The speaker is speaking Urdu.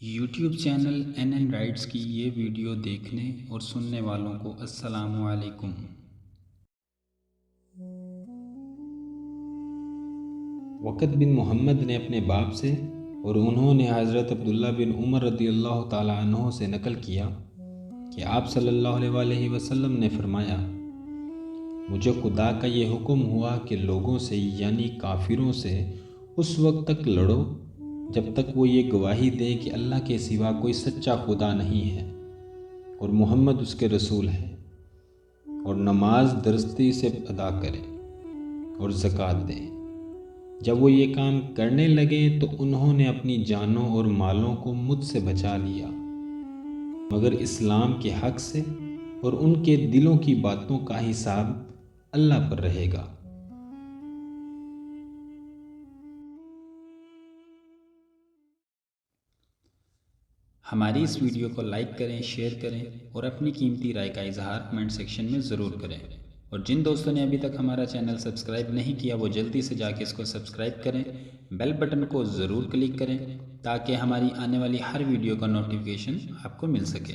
یوٹیوب چینل این رائٹس کی یہ ویڈیو دیکھنے اور سننے والوں کو السلام علیکم۔ وقت بن محمد نے اپنے باپ سے اور انہوں نے حضرت عبداللہ بن عمر رضی اللہ تعالیٰ عنہ سے نقل کیا کہ آپ صلی اللہ علیہ وسلم نے فرمایا، مجھے خدا کا یہ حکم ہوا کہ لوگوں سے یعنی کافروں سے اس وقت تک لڑو جب تک وہ یہ گواہی دیں کہ اللہ کے سوا کوئی سچا خدا نہیں ہے اور محمد اس کے رسول ہیں، اور نماز درستی سے ادا کریں اور زکوٰۃ دیں۔ جب وہ یہ کام کرنے لگے تو انہوں نے اپنی جانوں اور مالوں کو مجھ سے بچا لیا مگر اسلام کے حق سے، اور ان کے دلوں کی باتوں کا حساب اللہ پر رہے گا۔ ہماری اس ویڈیو کو لائک کریں، شیئر کریں اور اپنی قیمتی رائے کا اظہار کمنٹ سیکشن میں ضرور کریں، اور جن دوستوں نے ابھی تک ہمارا چینل سبسکرائب نہیں کیا وہ جلدی سے جا کے اس کو سبسکرائب کریں، بیل بٹن کو ضرور کلک کریں تاکہ ہماری آنے والی ہر ویڈیو کا نوٹیفیکیشن آپ کو مل سکے۔